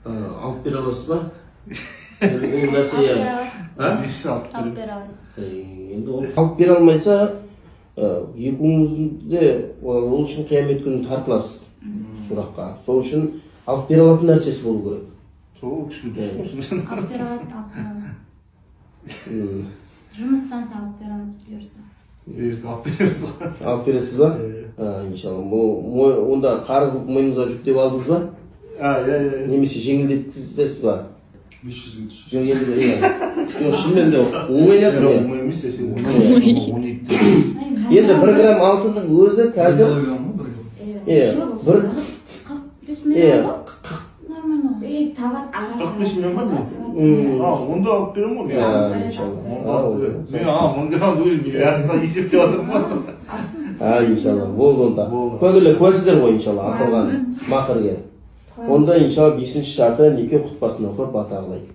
Алып бере аласыз ба? Ол нәрсе Алып бере алам. енді ол алып бере алмайса, екеуіңізде ол үшін қиямет күні тартыласыз сұраққа. Сол үшін алып бере алатын нәрсесі болу керек. Сол үшін. Алып бере алам. Жұмыстанса алып бере алам бұйырса. Алып бересіз ба? Иншалла. Онда қарыз мойныңызға жүктеп алдыңыз ба? Немесе жеңілдетесіз ба? 500 мың түсіз. Жоқ, енді шынымен де оңай нәрсе ме? Оңай емес, сен 12. Енді 1 грамм алтынның өзі қазір 45 миллион ба? Нормально. Табат аға. 45 миллион ба не? Онда алып берем ғой. Мен 1000 граммды өзім миллиардына есептеп жатырмын ғой. Иншалла. Болды онда. Көңілі көрсіздер ғой иншалла аталған мақырге. Онда иншалла 5-ші шарты неке құтпасын оқып бата қылайық.